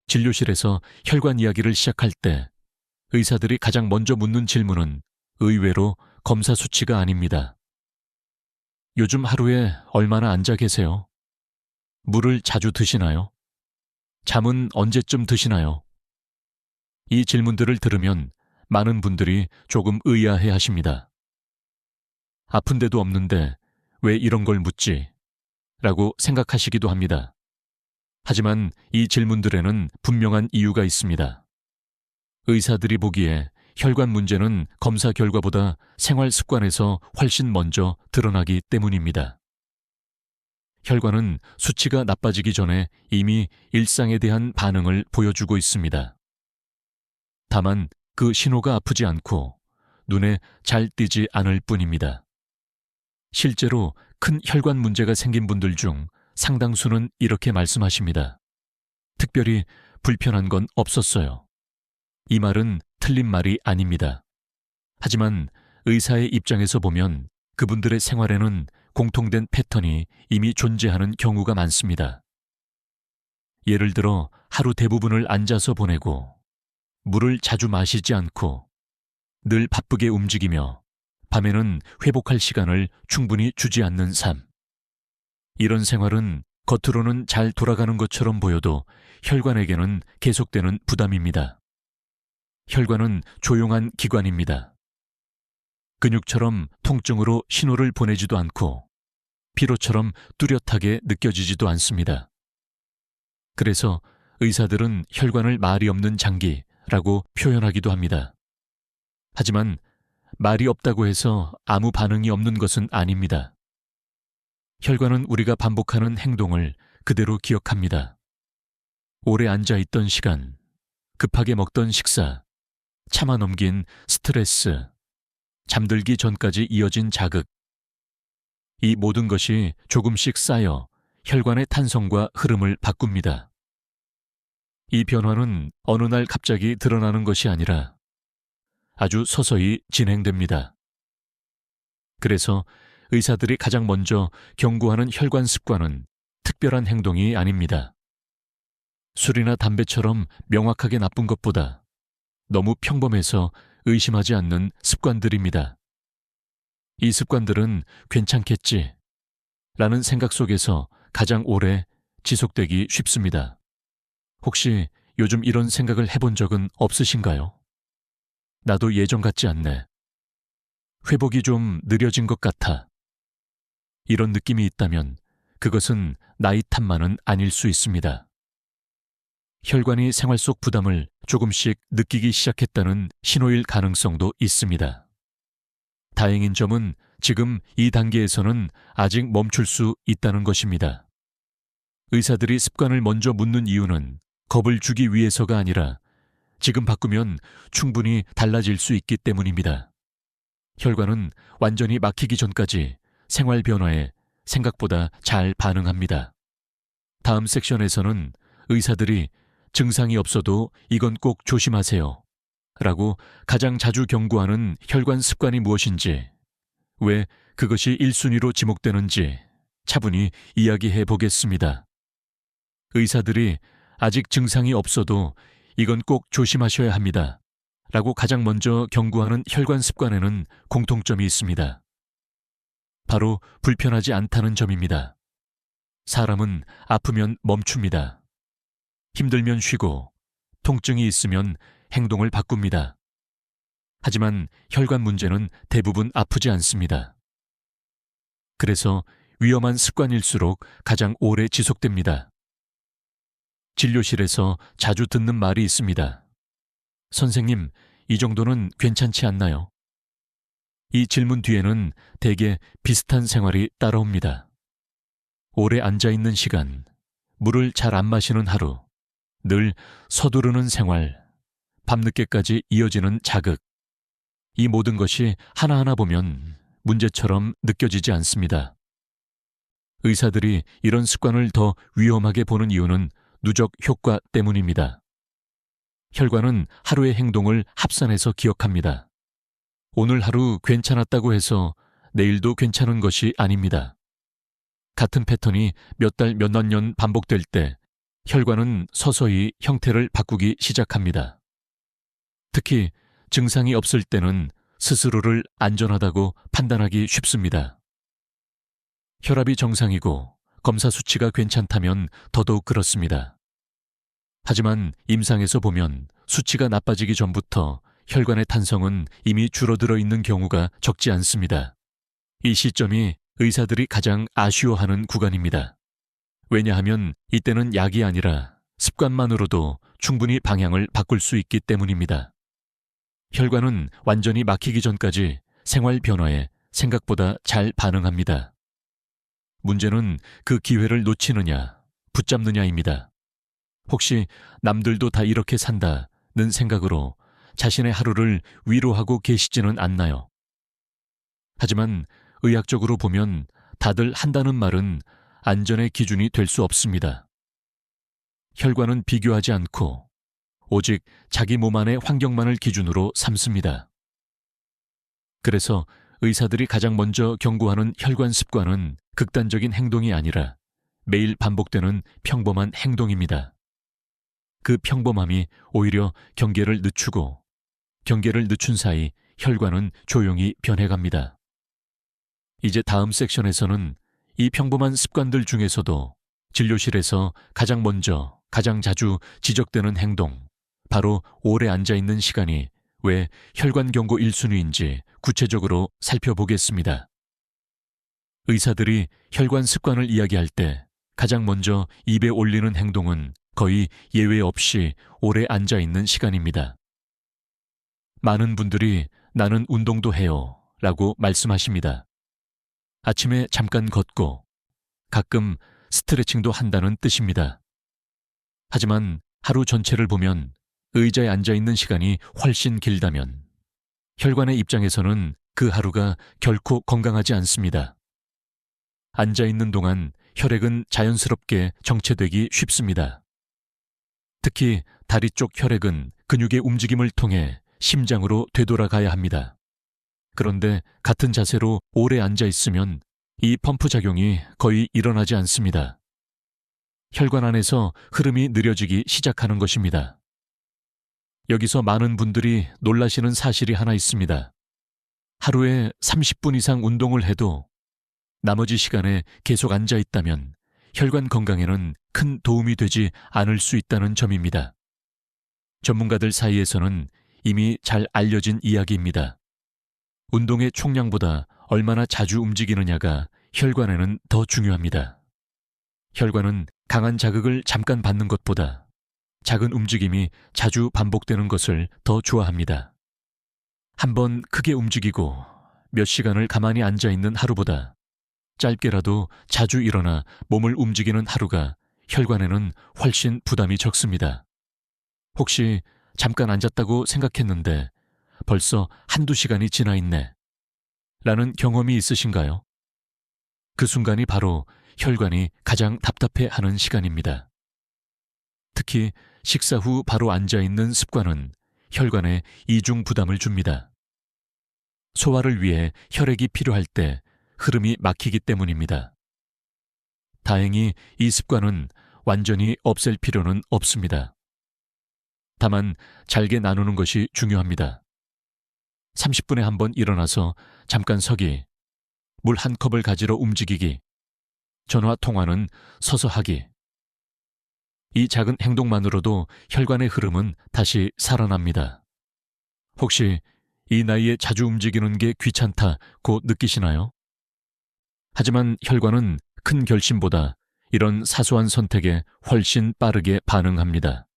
진료실에서 혈관 이야기를 시작할 때 의사들이 가장 먼저 묻는 질문은 의외로 검사 수치가 아닙니다. 요즘 하루에 얼마나 앉아 계세요? 물을 자주 드시나요? 잠은 언제쯤 드시나요? 이 질문들을 들으면 많은 분들이 조금 의아해 하십니다. 아픈 데도 없는데 왜 이런 걸 묻지? 라고 생각하시기도 합니다. 하지만 이 질문들에는 분명한 이유가 있습니다. 의사들이 보기에 혈관 문제는 검사 결과보다 생활 습관에서 훨씬 먼저 드러나기 때문입니다. 혈관은 수치가 나빠지기 전에 이미 일상에 대한 반응을 보여주고 있습니다. 다만 그 신호가 아프지 않고 눈에 잘 띄지 않을 뿐입니다. 실제로 큰 혈관 문제가 생긴 분들 중 상당수는 이렇게 말씀하십니다. 특별히 불편한 건 없었어요. 이 말은 틀린 말이 아닙니다. 하지만 의사의 입장에서 보면 그분들의 생활에는 공통된 패턴이 이미 존재하는 경우가 많습니다. 예를 들어 하루 대부분을 앉아서 보내고 물을 자주 마시지 않고 늘 바쁘게 움직이며 밤에는 회복할 시간을 충분히 주지 않는 삶. 이런 생활은 겉으로는 잘 돌아가는 것처럼 보여도 혈관에게는 계속되는 부담입니다. 혈관은 조용한 기관입니다. 근육처럼 통증으로 신호를 보내지도 않고 피로처럼 뚜렷하게 느껴지지도 않습니다. 그래서 의사들은 혈관을 말이 없는 장기라고 표현하기도 합니다. 하지만 말이 없다고 해서 아무 반응이 없는 것은 아닙니다. 혈관은 우리가 반복하는 행동을 그대로 기억합니다. 오래 앉아있던 시간, 급하게 먹던 식사, 참아 넘긴 스트레스, 잠들기 전까지 이어진 자극. 이 모든 것이 조금씩 쌓여 혈관의 탄성과 흐름을 바꿉니다. 이 변화는 어느 날 갑자기 드러나는 것이 아니라 아주 서서히 진행됩니다. 그래서 의사들이 가장 먼저 경고하는 혈관 습관은 특별한 행동이 아닙니다. 술이나 담배처럼 명확하게 나쁜 것보다 너무 평범해서 의심하지 않는 습관들입니다. 이 습관들은 괜찮겠지 라는 생각 속에서 가장 오래 지속되기 쉽습니다. 혹시 요즘 이런 생각을 해본 적은 없으신가요? 나도 예전 같지 않네. 회복이 좀 느려진 것 같아. 이런 느낌이 있다면 그것은 나이 탓만은 아닐 수 있습니다. 혈관이 생활 속 부담을 조금씩 느끼기 시작했다는 신호일 가능성도 있습니다. 다행인 점은 지금 이 단계에서는 아직 멈출 수 있다는 것입니다. 의사들이 습관을 먼저 묻는 이유는 겁을 주기 위해서가 아니라 지금 바꾸면 충분히 달라질 수 있기 때문입니다. 혈관은 완전히 막히기 전까지 생활 변화에 생각보다 잘 반응합니다. 다음 섹션에서는 의사들이 증상이 없어도 이건 꼭 조심하세요 라고 가장 자주 경고하는 혈관 습관이 무엇인지, 왜 그것이 1순위로 지목되는지 차분히 이야기해 보겠습니다. 의사들이 아직 증상이 없어도 이건 꼭 조심하셔야 합니다 라고 가장 먼저 경고하는 혈관 습관에는 공통점이 있습니다. 바로 불편하지 않다는 점입니다. 사람은 아프면 멈춥니다. 힘들면 쉬고 통증이 있으면 행동을 바꿉니다. 하지만 혈관 문제는 대부분 아프지 않습니다. 그래서 위험한 습관일수록 가장 오래 지속됩니다. 진료실에서 자주 듣는 말이 있습니다. 선생님, 이 정도는 괜찮지 않나요? 이 질문 뒤에는 대개 비슷한 생활이 따라옵니다. 오래 앉아있는 시간, 물을 잘 안 마시는 하루, 늘 서두르는 생활, 밤늦게까지 이어지는 자극. 이 모든 것이 하나하나 보면 문제처럼 느껴지지 않습니다. 의사들이 이런 습관을 더 위험하게 보는 이유는 누적 효과 때문입니다. 혈관은 하루의 행동을 합산해서 기억합니다. 오늘 하루 괜찮았다고 해서 내일도 괜찮은 것이 아닙니다. 같은 패턴이 몇 달, 몇몇 년 반복될 때 혈관은 서서히 형태를 바꾸기 시작합니다. 특히 증상이 없을 때는 스스로를 안전하다고 판단하기 쉽습니다. 혈압이 정상이고 검사 수치가 괜찮다면 더더욱 그렇습니다. 하지만 임상에서 보면 수치가 나빠지기 전부터 혈관의 탄성은 이미 줄어들어 있는 경우가 적지 않습니다. 이 시점이 의사들이 가장 아쉬워하는 구간입니다. 왜냐하면 이때는 약이 아니라 습관만으로도 충분히 방향을 바꿀 수 있기 때문입니다. 혈관은 완전히 막히기 전까지 생활 변화에 생각보다 잘 반응합니다. 문제는 그 기회를 놓치느냐, 붙잡느냐입니다. 혹시 남들도 다 이렇게 산다는 생각으로 자신의 하루를 위로하고 계시지는 않나요? 하지만 의학적으로 보면 다들 한다는 말은 안전의 기준이 될 수 없습니다. 혈관은 비교하지 않고 오직 자기 몸 안의 환경만을 기준으로 삼습니다. 그래서 의사들이 가장 먼저 경고하는 혈관 습관은 극단적인 행동이 아니라 매일 반복되는 평범한 행동입니다. 그 평범함이 오히려 경계를 늦추고 경계를 늦춘 사이 혈관은 조용히 변해갑니다. 이제 다음 섹션에서는 이 평범한 습관들 중에서도 진료실에서 가장 먼저, 가장 자주 지적되는 행동, 바로 오래 앉아있는 시간이 왜 혈관 경고 1순위인지 구체적으로 살펴보겠습니다. 의사들이 혈관 습관을 이야기할 때 가장 먼저 입에 올리는 행동은 거의 예외 없이 오래 앉아있는 시간입니다. 많은 분들이 나는 운동도 해요 라고 말씀하십니다. 아침에 잠깐 걷고 가끔 스트레칭도 한다는 뜻입니다. 하지만 하루 전체를 보면 의자에 앉아있는 시간이 훨씬 길다면 혈관의 입장에서는 그 하루가 결코 건강하지 않습니다. 앉아있는 동안 혈액은 자연스럽게 정체되기 쉽습니다. 특히 다리 쪽 혈액은 근육의 움직임을 통해 심장으로 되돌아가야 합니다. 그런데 같은 자세로 오래 앉아있으면 이 펌프 작용이 거의 일어나지 않습니다. 혈관 안에서 흐름이 느려지기 시작하는 것입니다. 여기서 많은 분들이 놀라시는 사실이 하나 있습니다. 하루에 30분 이상 운동을 해도 나머지 시간에 계속 앉아 있다면 혈관 건강에는 큰 도움이 되지 않을 수 있다는 점입니다. 전문가들 사이에서는 이미 잘 알려진 이야기입니다. 운동의 총량보다 얼마나 자주 움직이느냐가 혈관에는 더 중요합니다. 혈관은 강한 자극을 잠깐 받는 것보다 작은 움직임이 자주 반복되는 것을 더 좋아합니다. 한번 크게 움직이고 몇 시간을 가만히 앉아 있는 하루보다 짧게라도 자주 일어나 몸을 움직이는 하루가 혈관에는 훨씬 부담이 적습니다. 혹시 잠깐 앉았다고 생각했는데 벌써 한두 시간이 지나 있네 라는 경험이 있으신가요? 그 순간이 바로 혈관이 가장 답답해하는 시간입니다. 특히 식사 후 바로 앉아있는 습관은 혈관에 이중 부담을 줍니다. 소화를 위해 혈액이 필요할 때 흐름이 막히기 때문입니다. 다행히 이 습관은 완전히 없앨 필요는 없습니다. 다만 잘게 나누는 것이 중요합니다. 30분에 한 번 일어나서 잠깐 서기, 물 한 컵을 가지러 움직이기, 전화 통화는 서서 하기. 이 작은 행동만으로도 혈관의 흐름은 다시 살아납니다. 혹시 이 나이에 자주 움직이는 게 귀찮다고 느끼시나요? 하지만 혈관은 큰 결심보다 이런 사소한 선택에 훨씬 빠르게 반응합니다.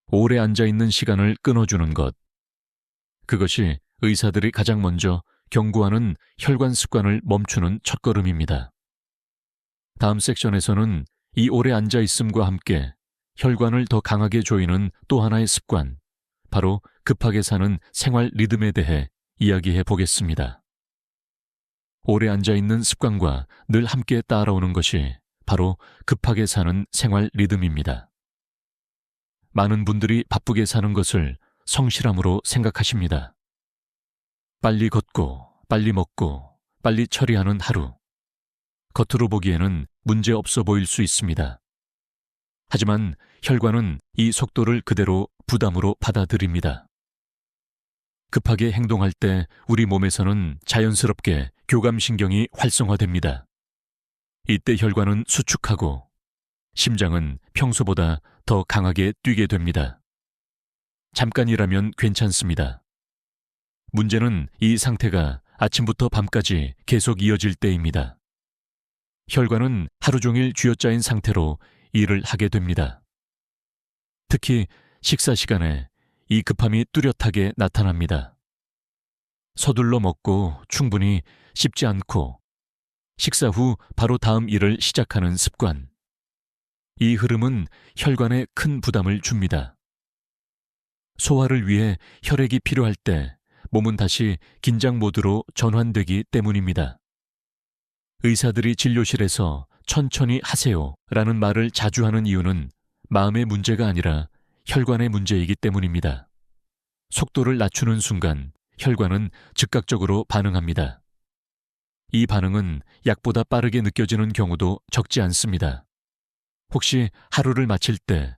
오래 앉아있는 시간을 끊어주는 것. 그것이 의사들이 가장 먼저 경고하는 혈관 습관을 멈추는 첫걸음입니다. 다음 섹션에서는 이 오래 앉아있음과 함께 혈관을 더 강하게 조이는 또 하나의 습관, 바로 급하게 사는 생활 리듬에 대해 이야기해 보겠습니다. 오래 앉아있는 습관과 늘 함께 따라오는 것이 바로 급하게 사는 생활 리듬입니다. 많은 분들이 바쁘게 사는 것을 성실함으로 생각하십니다. 빨리 걷고, 빨리 먹고, 빨리 처리하는 하루. 겉으로 보기에는 문제 없어 보일 수 있습니다. 하지만 혈관은 이 속도를 그대로 부담으로 받아들입니다. 급하게 행동할 때 우리 몸에서는 자연스럽게 교감신경이 활성화됩니다. 이때 혈관은 수축하고 심장은 평소보다 더 강하게 뛰게 됩니다. 잠깐이라면 괜찮습니다. 문제는 이 상태가 아침부터 밤까지 계속 이어질 때입니다. 혈관은 하루 종일 쥐어짜인 상태로 일을 하게 됩니다. 특히 식사 시간에 이 급함이 뚜렷하게 나타납니다. 서둘러 먹고 충분히 씹지 않고 식사 후 바로 다음 일을 시작하는 습관. 이 흐름은 혈관에 큰 부담을 줍니다. 소화를 위해 혈액이 필요할 때 몸은 다시 긴장 모드로 전환되기 때문입니다. 의사들이 진료실에서 천천히 하세요 라는 말을 자주 하는 이유는 마음의 문제가 아니라 혈관의 문제이기 때문입니다. 속도를 낮추는 순간 혈관은 즉각적으로 반응합니다. 이 반응은 약보다 빠르게 느껴지는 경우도 적지 않습니다. 혹시 하루를 마칠 때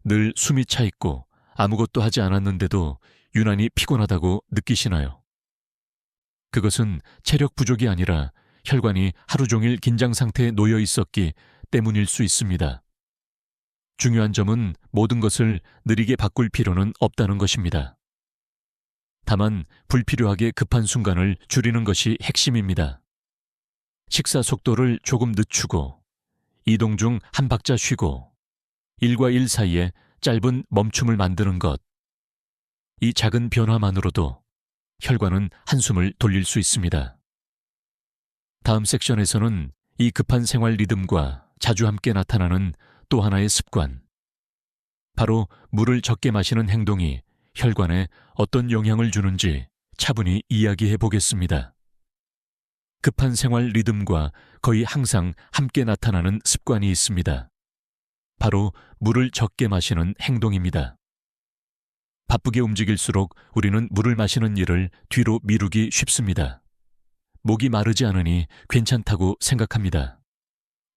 늘 숨이 차 있고 아무것도 하지 않았는데도 유난히 피곤하다고 느끼시나요? 그것은 체력 부족이 아니라 혈관이 하루 종일 긴장 상태에 놓여 있었기 때문일 수 있습니다. 중요한 점은 모든 것을 느리게 바꿀 필요는 없다는 것입니다. 다만 불필요하게 급한 순간을 줄이는 것이 핵심입니다. 식사 속도를 조금 늦추고 이동 중 한 박자 쉬고 일과 일 사이에 짧은 멈춤을 만드는 것. 이 작은 변화만으로도 혈관은 한숨을 돌릴 수 있습니다. 다음 섹션에서는 이 급한 생활 리듬과 자주 함께 나타나는 또 하나의 습관, 바로 물을 적게 마시는 행동이 혈관에 어떤 영향을 주는지 차분히 이야기해 보겠습니다. 급한 생활 리듬과 거의 항상 함께 나타나는 습관이 있습니다. 바로 물을 적게 마시는 행동입니다. 바쁘게 움직일수록 우리는 물을 마시는 일을 뒤로 미루기 쉽습니다. 목이 마르지 않으니 괜찮다고 생각합니다.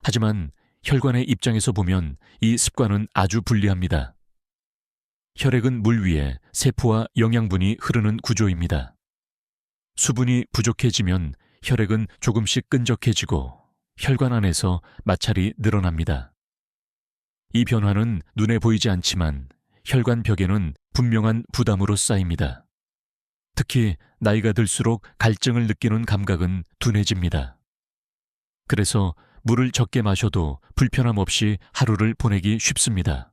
하지만 혈관의 입장에서 보면 이 습관은 아주 불리합니다. 혈액은 물 위에 세포와 영양분이 흐르는 구조입니다. 수분이 부족해지면 혈액은 조금씩 끈적해지고 혈관 안에서 마찰이 늘어납니다. 이 변화는 눈에 보이지 않지만 혈관 벽에는 분명한 부담으로 쌓입니다. 특히 나이가 들수록 갈증을 느끼는 감각은 둔해집니다. 그래서 물을 적게 마셔도 불편함 없이 하루를 보내기 쉽습니다.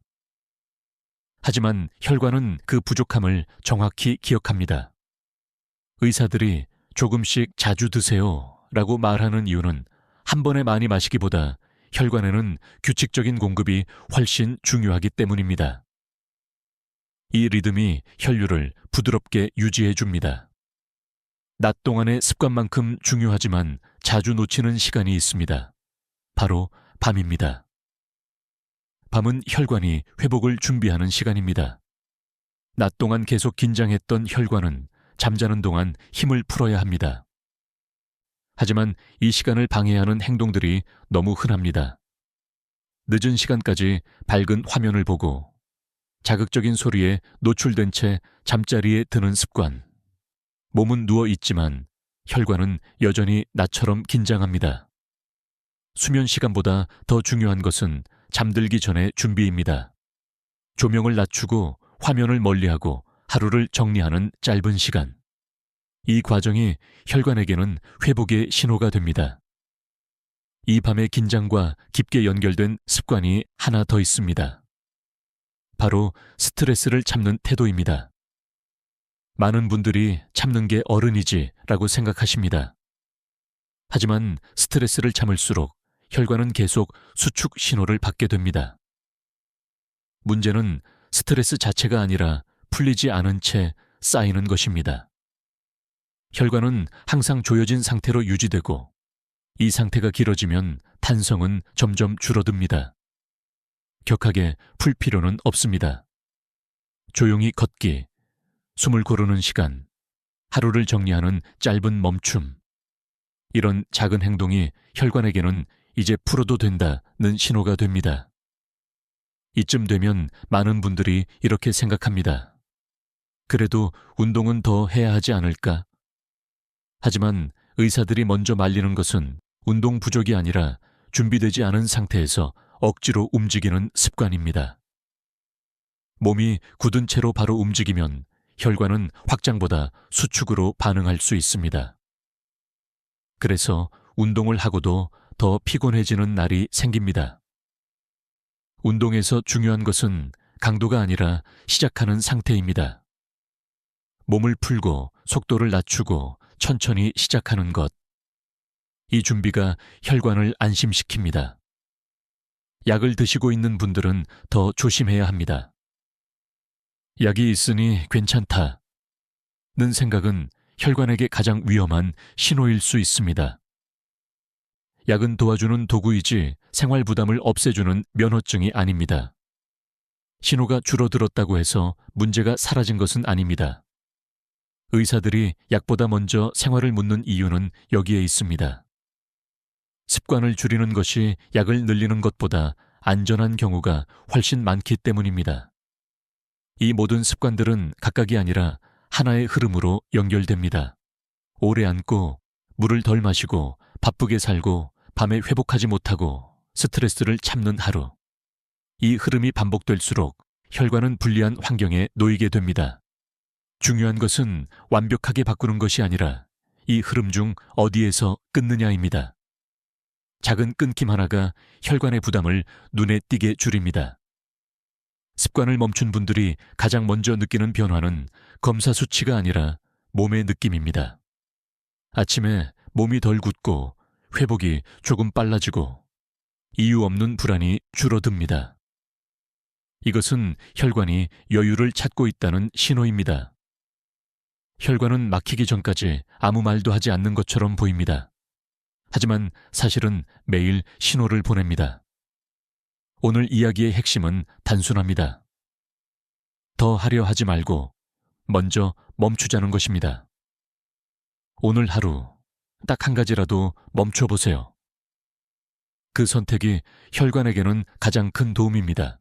하지만 혈관은 그 부족함을 정확히 기억합니다. 의사들이 조금씩 자주 드세요 라고 말하는 이유는 한 번에 많이 마시기보다 혈관에는 규칙적인 공급이 훨씬 중요하기 때문입니다. 이 리듬이 혈류를 부드럽게 유지해 줍니다. 낮 동안의 습관만큼 중요하지만 자주 놓치는 시간이 있습니다. 바로 밤입니다. 밤은 혈관이 회복을 준비하는 시간입니다. 낮 동안 계속 긴장했던 혈관은 잠자는 동안 힘을 풀어야 합니다. 하지만 이 시간을 방해하는 행동들이 너무 흔합니다. 늦은 시간까지 밝은 화면을 보고 자극적인 소리에 노출된 채 잠자리에 드는 습관. 몸은 누워 있지만 혈관은 여전히 나처럼 긴장합니다. 수면 시간보다 더 중요한 것은 잠들기 전의 준비입니다. 조명을 낮추고 화면을 멀리하고 하루를 정리하는 짧은 시간. 이 과정이 혈관에게는 회복의 신호가 됩니다. 이 밤의 긴장과 깊게 연결된 습관이 하나 더 있습니다. 바로 스트레스를 참는 태도입니다. 많은 분들이 참는 게 어른이지 라고 생각하십니다. 하지만 스트레스를 참을수록 혈관은 계속 수축 신호를 받게 됩니다. 문제는 스트레스 자체가 아니라 풀리지 않은 채 쌓이는 것입니다. 혈관은 항상 조여진 상태로 유지되고 이 상태가 길어지면 탄성은 점점 줄어듭니다. 격하게 풀 필요는 없습니다. 조용히 걷기, 숨을 고르는 시간, 하루를 정리하는 짧은 멈춤. 이런 작은 행동이 혈관에게는 이제 풀어도 된다는 신호가 됩니다. 이쯤 되면 많은 분들이 이렇게 생각합니다. 그래도 운동은 더 해야 하지 않을까? 하지만 의사들이 먼저 말리는 것은 운동 부족이 아니라 준비되지 않은 상태에서 억지로 움직이는 습관입니다. 몸이 굳은 채로 바로 움직이면 혈관은 확장보다 수축으로 반응할 수 있습니다. 그래서 운동을 하고도 더 피곤해지는 날이 생깁니다. 운동에서 중요한 것은 강도가 아니라 시작하는 상태입니다. 몸을 풀고 속도를 낮추고 천천히 시작하는 것. 이 준비가 혈관을 안심시킵니다. 약을 드시고 있는 분들은 더 조심해야 합니다. 약이 있으니 괜찮다는 생각은 혈관에게 가장 위험한 신호일 수 있습니다. 약은 도와주는 도구이지 생활 부담을 없애주는 면허증이 아닙니다. 신호가 줄어들었다고 해서 문제가 사라진 것은 아닙니다. 의사들이 약보다 먼저 생활을 묻는 이유는 여기에 있습니다. 습관을 줄이는 것이 약을 늘리는 것보다 안전한 경우가 훨씬 많기 때문입니다. 이 모든 습관들은 각각이 아니라 하나의 흐름으로 연결됩니다. 오래 앉고, 물을 덜 마시고, 바쁘게 살고, 밤에 회복하지 못하고, 스트레스를 참는 하루. 이 흐름이 반복될수록 혈관은 불리한 환경에 놓이게 됩니다. 중요한 것은 완벽하게 바꾸는 것이 아니라 이 흐름 중 어디에서 끊느냐입니다. 작은 끊김 하나가 혈관의 부담을 눈에 띄게 줄입니다. 습관을 멈춘 분들이 가장 먼저 느끼는 변화는 검사 수치가 아니라 몸의 느낌입니다. 아침에 몸이 덜 굳고 회복이 조금 빨라지고 이유 없는 불안이 줄어듭니다. 이것은 혈관이 여유를 찾고 있다는 신호입니다. 혈관은 막히기 전까지 아무 말도 하지 않는 것처럼 보입니다. 하지만 사실은 매일 신호를 보냅니다. 오늘 이야기의 핵심은 단순합니다. 더 하려 하지 말고 먼저 멈추자는 것입니다. 오늘 하루 딱 한 가지라도 멈춰보세요. 그 선택이 혈관에게는 가장 큰 도움입니다.